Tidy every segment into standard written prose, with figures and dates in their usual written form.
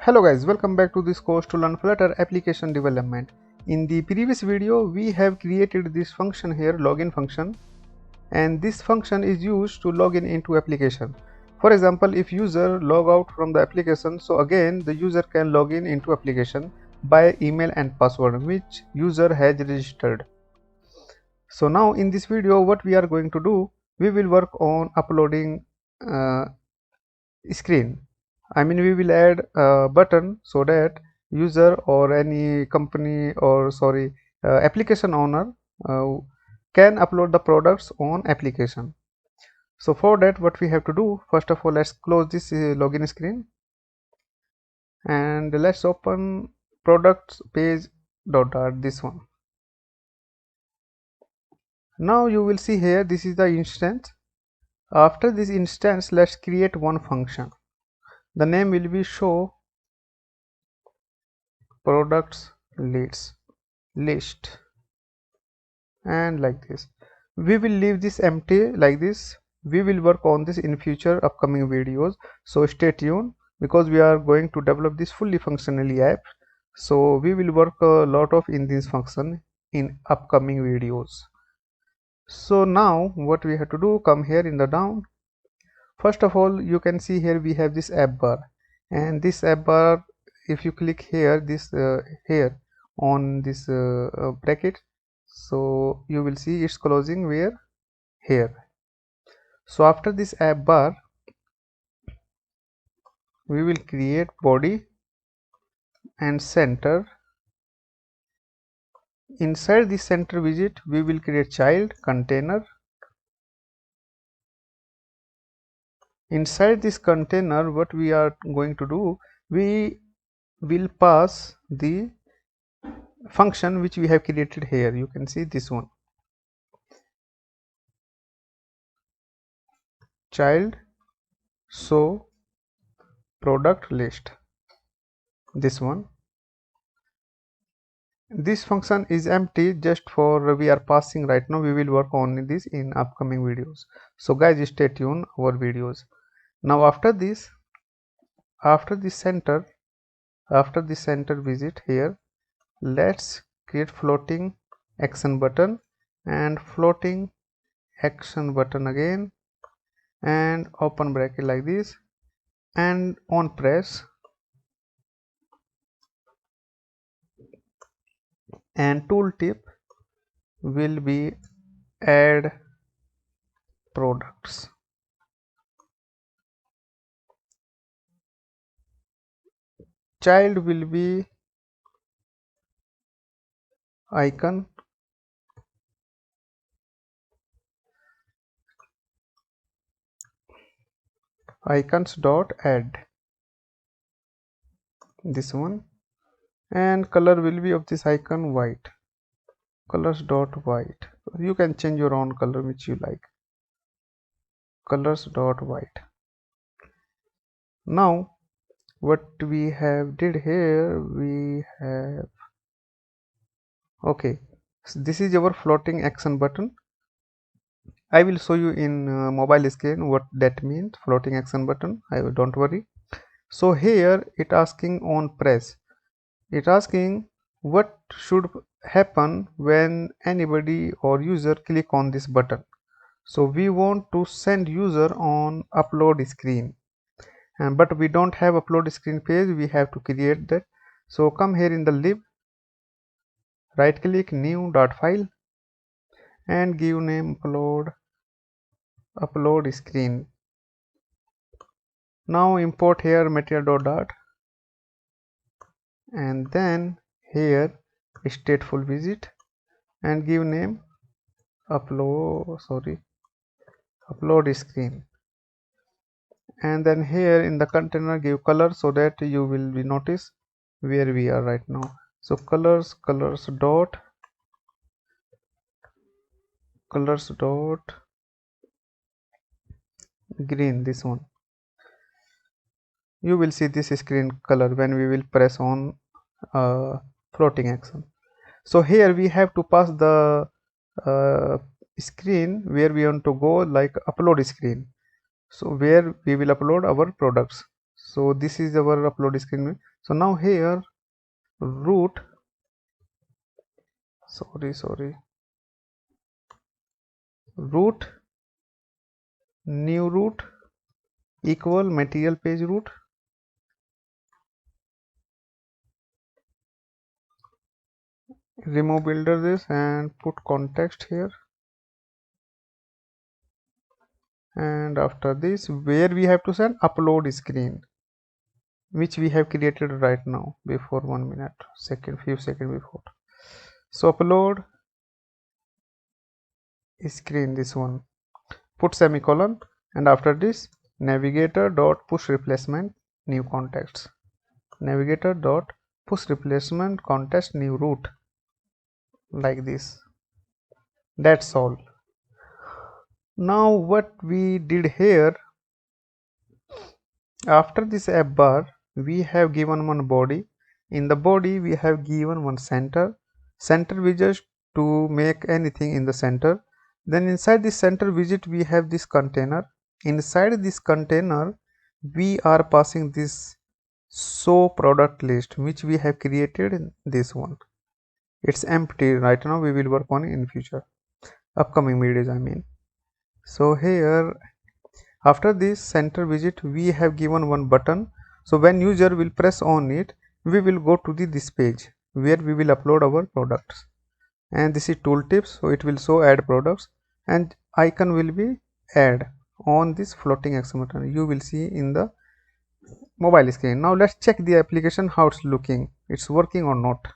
Hello guys, welcome back to this course to learn Flutter application development. In the previous video, we have created this function here, login function, and this function is used to log in into application. For example, if user log out from the application, so again the user can log in into application by email and password which user has registered. So now in this video, what we are going to do, we will work on uploading screen. We will add a button so that user or any company or application owner can upload the products on application. So for that, what we have to do, first of all, let's close this login screen and let's open products page dot this one. Now you will see here, this is the instance. After this instance, let's create one function. The name will be show products list, and like this. We will leave this empty like this. We will work on this in future upcoming videos, so stay tuned because we are going to develop this fully functionally app. So we will work a lot of in this function in upcoming videos. So now what we have to do, come here in the down. First of all, you can see here we have this app bar, and this app bar, if you click here, this here on this bracket, so you will see it's closing where here. So after this app bar, we will create body and center. Inside this center widget, we will create child container. Inside this container, what we are going to do, we will pass the function which we have created here. You can see this one, child show product list, this one. This function is empty just for we are passing right now. We will work on this in upcoming videos, so guys stay tuned our videos. Now after this center visit here, let's create floating action button and floating action button again, and open bracket like this, and on press, and tooltip will be add products. Child will be icon, icons dot add, this one, and color will be of this icon white, colors dot white. You can change your own color which you like, colors dot white. Now what we have did here, we have, okay, so this is our floating action button. I will show you in mobile screen what that means, floating action button. Don't worry. So here it asking on press, it asking what should happen when anybody or user click on this button. So we want to send user on upload screen, but we don't have upload screen page, we have to create that. So come here in the lib, right click new dot file and give name upload screen. Now import here material dot, and then here stateful visit and give name upload screen, and then here in the container give color so that you will be notice where we are right now. So colors dot green, this one. You will see this screen color when we will press on floating action. So here we have to pass the screen where we want to go, like upload screen, so where we will upload our products. So this is our upload screen. So now here root, root new root equal material page root, remove builder this and put context here, and after this where we have to send upload screen, which we have created right now before 1 minute few seconds before. So upload screen, this one, put semicolon, and after this navigator dot push replacement new context, navigator dot push replacement context new root, like this. That's all. Now what we did here, after this app bar we have given one body. In the body we have given one center widget to make anything in the center. Then inside this center widget we have this container. Inside this container we are passing this show product list, which we have created in this one. It's empty right now, we will work on it in future upcoming videos, I mean. So here after this center widget we have given one button. So when user will press on it, we will go to this page where we will upload our products, and this is tooltips, so it will show add products and icon will be add on this floating X button you will see in the mobile screen. Now let's check the application how it's looking, it's working or not.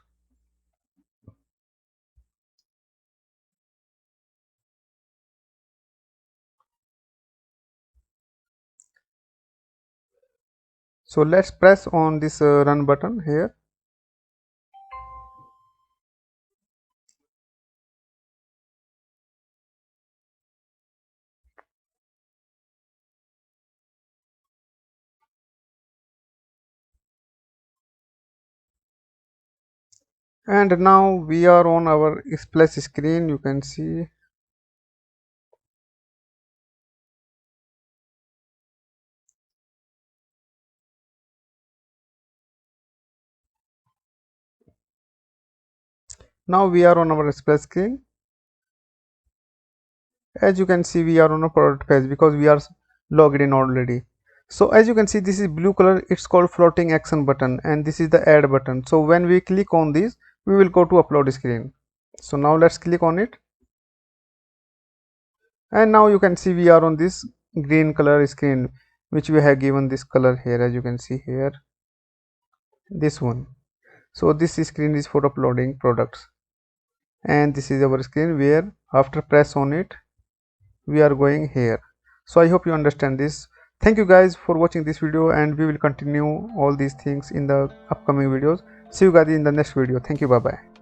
So let's press on this run button here. And now we are on our splash screen, you can see. Now we are on our splash screen. As you can see we are on a product page because we are logged in already. So as you can see this is blue color, it's called floating action button, and this is the add button. So when we click on this we will go to upload screen. So now let's click on it, and now you can see we are on this green color screen, which we have given this color here, as you can see here, this one. So this screen is for uploading products, and this is our screen where after press on it we are going here. So I hope you understand this. Thank you guys for watching this video, and we will continue all these things in the upcoming videos. See you guys in the next video. Thank you. Bye bye.